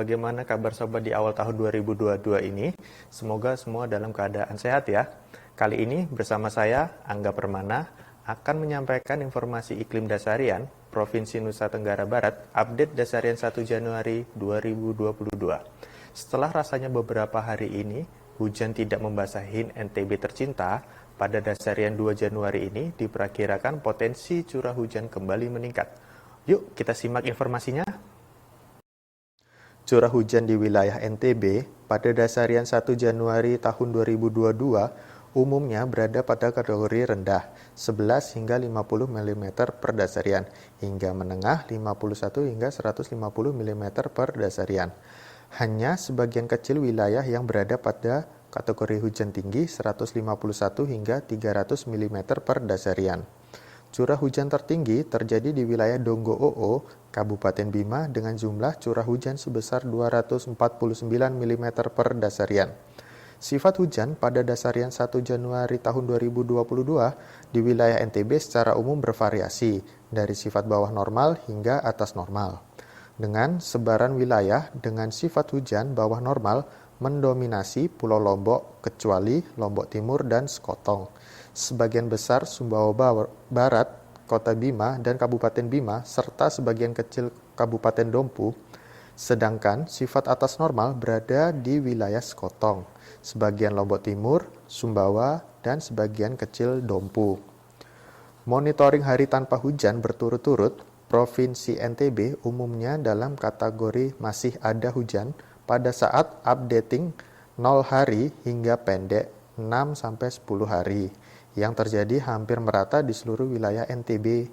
bagaimana kabar sobat di awal tahun 2022 ini? Semoga semua dalam keadaan sehat ya. Kali ini bersama saya, Angga Permana, akan menyampaikan informasi iklim dasarian Provinsi Nusa Tenggara Barat, update dasarian 1 Januari 2022. Setelah rasanya beberapa hari ini, hujan tidak membasahi NTB tercinta, pada dasarian 2 Januari ini diperkirakan potensi curah hujan kembali meningkat. Yuk kita simak informasinya. Curah hujan di wilayah NTB pada dasarian 1 Januari tahun 2022 umumnya berada pada kategori rendah 11 hingga 50 mm per dasarian hingga menengah 51 hingga 150 mm per dasarian. Hanya sebagian kecil wilayah yang berada pada kategori hujan tinggi 151 hingga 300 mm per dasarian. Curah hujan tertinggi terjadi di wilayah Donggo Oo, Kabupaten Bima dengan jumlah curah hujan sebesar 249 mm per dasarian. Sifat hujan pada dasarian 1 Januari tahun 2022 di wilayah NTB secara umum bervariasi dari sifat bawah normal hingga atas normal. Dengan sebaran wilayah dengan sifat hujan bawah normal mendominasi Pulau Lombok kecuali Lombok Timur dan Sekotong. Sebagian besar Sumbawa Barat, Kota Bima, dan Kabupaten Bima, serta sebagian kecil Kabupaten Dompu, sedangkan sifat atas normal berada di wilayah Sekotong, sebagian Lombok Timur, Sumbawa, dan sebagian kecil Dompu. Monitoring hari tanpa hujan berturut-turut, Provinsi NTB umumnya dalam kategori masih ada hujan pada saat updating 0 hari hingga pendek 6-10 hari, yang terjadi hampir merata di seluruh wilayah NTB.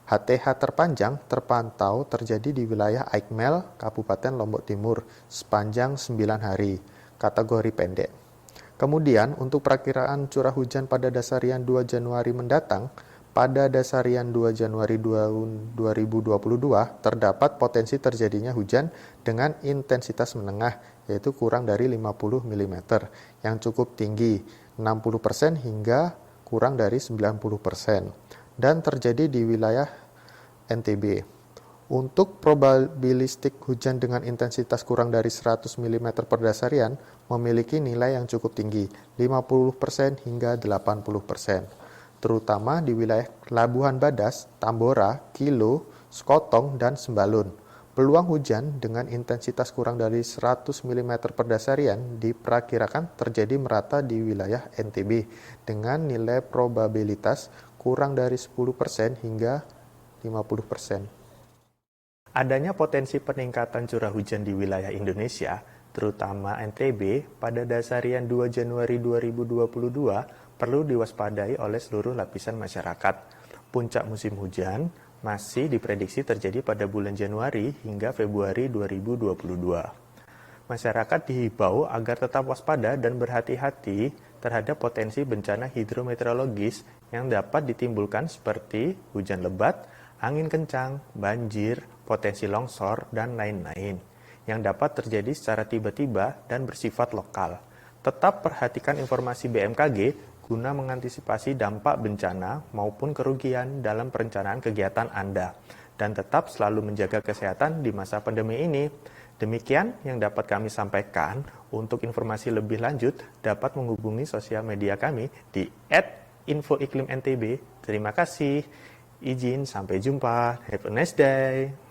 HTH terpanjang terpantau terjadi di wilayah Aikmel, Kabupaten Lombok Timur, sepanjang 9 hari, kategori pendek. Kemudian, untuk perakiraan curah hujan pada dasarian 2 Januari mendatang, pada dasarian 2 Januari 2022 terdapat potensi terjadinya hujan dengan intensitas menengah, yaitu kurang dari 50 mm, yang cukup tinggi, 60% hingga kurang dari 90%, dan terjadi di wilayah NTB. Untuk probabilistik hujan dengan intensitas kurang dari 100 mm per dasarian memiliki nilai yang cukup tinggi, 50% hingga 80%, terutama di wilayah Labuhan Badas, Tambora, Kilo, Sekotong, dan Sembalun. Peluang hujan dengan intensitas kurang dari 100 mm per dasarian diperkirakan terjadi merata di wilayah NTB dengan nilai probabilitas kurang dari 10% hingga 50%. Adanya potensi peningkatan curah hujan di wilayah Indonesia, terutama NTB, pada dasarian 2 Januari 2022 perlu diwaspadai oleh seluruh lapisan masyarakat. Puncak musim hujan masih diprediksi terjadi pada bulan Januari hingga Februari 2022. Masyarakat dihimbau agar tetap waspada dan berhati-hati terhadap potensi bencana hidrometeorologis yang dapat ditimbulkan seperti hujan lebat, angin kencang, banjir, potensi longsor, dan lain-lain yang dapat terjadi secara tiba-tiba dan bersifat lokal. Tetap perhatikan informasi BMKG guna mengantisipasi dampak bencana maupun kerugian dalam perencanaan kegiatan Anda, dan tetap selalu menjaga kesehatan di masa pandemi ini. Demikian yang dapat kami sampaikan. Untuk informasi lebih lanjut, dapat menghubungi sosial media kami di @infoiklimntb. Terima kasih. Izin, sampai jumpa. Have a nice day.